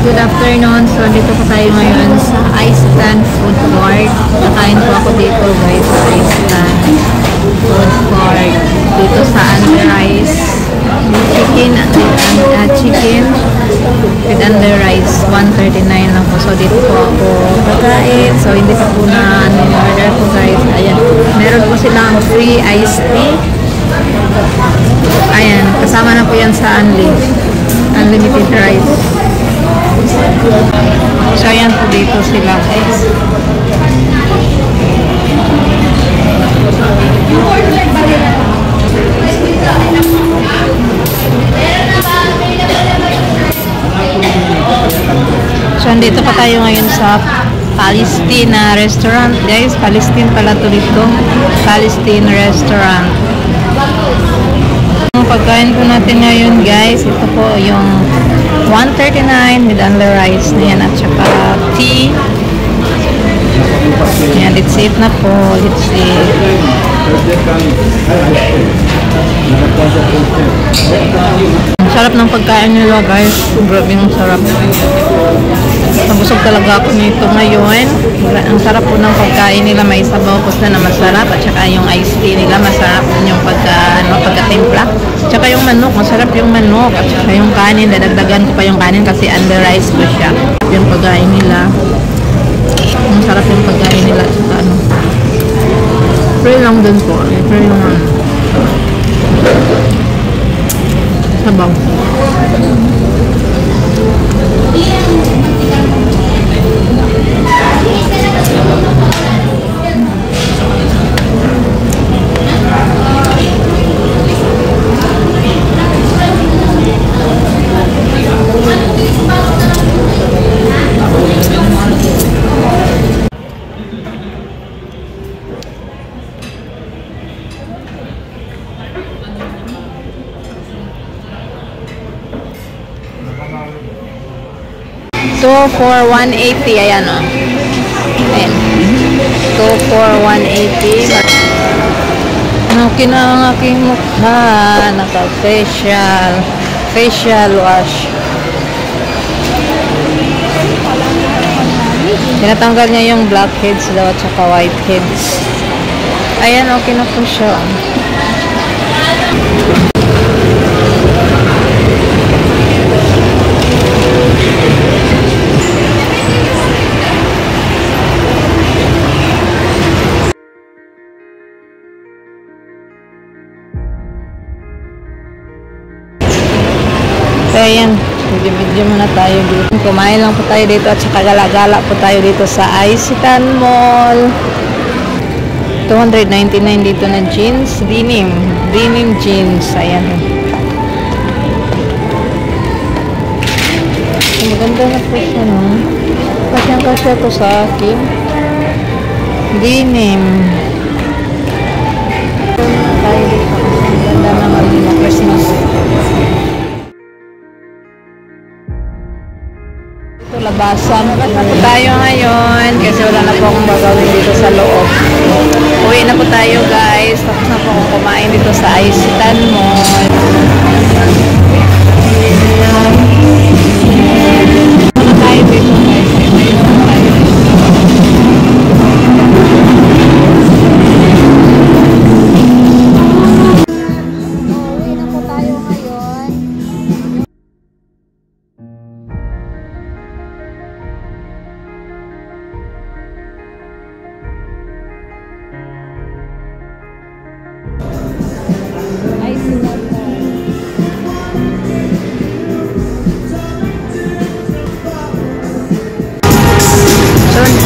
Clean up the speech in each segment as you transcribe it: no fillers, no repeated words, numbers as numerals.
Good afternoon. So, dito po tayo ngayon sa Iceland Food Court. Kakain po ako dito guys sa Iceland Food Court. Dito sa under rice. Chicken with under rice. 139 lang po. So, dito po ako kakain. So, hindi pa po na order po guys. Ayan. Meron po silang free iced tea. Ayan. Kasama na po yan sa unlimited rice. So, ayan po dito sila guys. So, andito pa tayo ngayon sa Palestine restaurant guys. Palestine pala to dito. Palestine restaurant. Ang pagkain po natin ngayon guys, ito po yung 139 with under rice na yan at saka tea. Yan, let's eat na po. Let's eat. Ang sarap ng pagkain nila guys. Grabe ang sarap. Nabusog talaga ako nito ngayon. Ang sarap po ng pagkain nila. May sabaw po na masarap at saka yung iced tea nila masarap yung pagkatimpla. Tsaka yung manok, masarap yung manok at saka yung kanin, dadagdagan ko pa yung kanin kasi under rice ko siya. Yung pagkain nila. Masarap yung pagkain nila at saka ano. Free lang dun po. Free lang. Sabaw. So, for 180, ayan o. Ayan. So, for 180. Naki na ang aking mukha. Facial wash. Tinatanggal niya yung blackheads daw at saka whiteheads. Ayan, okay na po siya. So, ayan. Video muna tayo dito. Kumain lang po tayo dito at saka gala-gala po tayo dito sa Iceland Mall. 299 dito na jeans. Denim jeans. Ayan. Maganda na po siya, no? Kasyang-kasya ko sa akin. Denim. Tayo dito. Maganda na maganda Christmas. Labasan na po tayo ngayon kasi wala na po akong gagawin dito sa loob. Uwi na po tayo guys. Tapos na po akong kumain dito sa Iceland Mall. Ano tayo dito guys? Uwi na po tayo ngayon.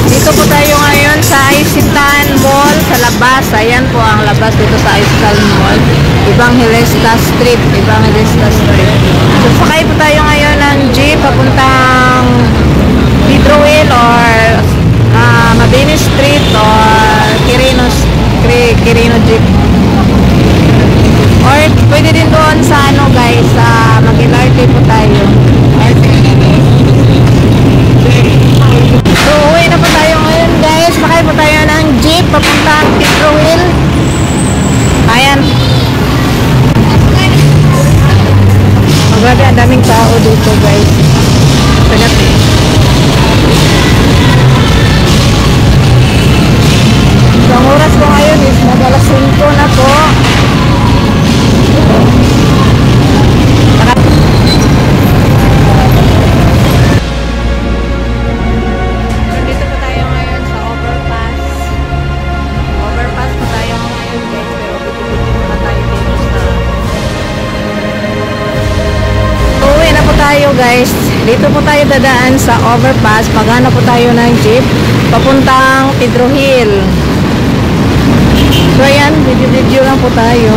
Dito po tayo ngayon sa Iceland Mall sa labas. Ayan po ang labas dito sa Iceland Mall. Evangelista Street. So sakay po tayo ngayon ng jeep papuntang Hydrowell or Mabini Street or Quirino Jeep. Or pwede din doon sa ano guys, sa Mag-LRT po tayo. So uwi na po tayo ngayon guys. Sakay po tayo ng jeep papuntang Hydrowell. Ayan. Grabe, ang daming tao dito. dito po tayo dadaan sa overpass. Maghanap po tayo ng jeep papuntang Pedro Hill. So ayan, video lang po tayo.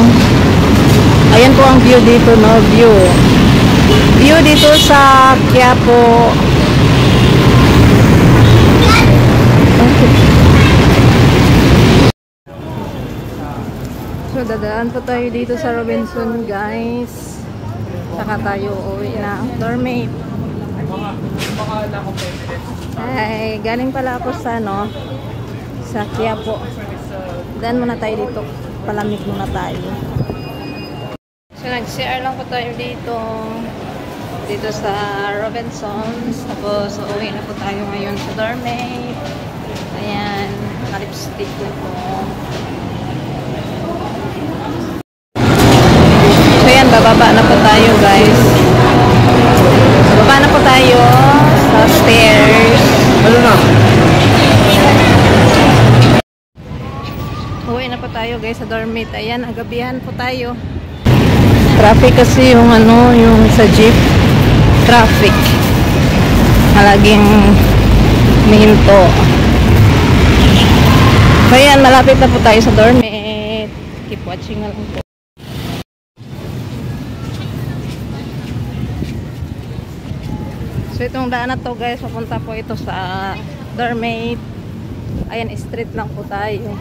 Ayan po ang view dito, no? View dito sa Quiapo. So dadaan po tayo dito sa Robinson, guys. Saka tayo uwi na dormate. Ay, galing pala ako sa sa Quiapo. Daan muna tayo dito. Palamig muna tayo. So nag-CR lang po tayo dito sa Robinsons. Tapos uwi na po tayo ngayon sa dormate. Ayan, naka-lipstick na po. So yan, bababa na po tayo, guys. Bababa na po tayo sa stairs. Ano na? Uwi na po tayo, guys, sa dormit. Ayan, agabihan po tayo. Traffic kasi yung yung sa jeep. Traffic. Malaging minto. So ayan, malapit na po tayo sa dormit. Keep watching na lang po. So itong daan na to, guys, papunta po ito sa dormit. Ayan, street lang po tayo.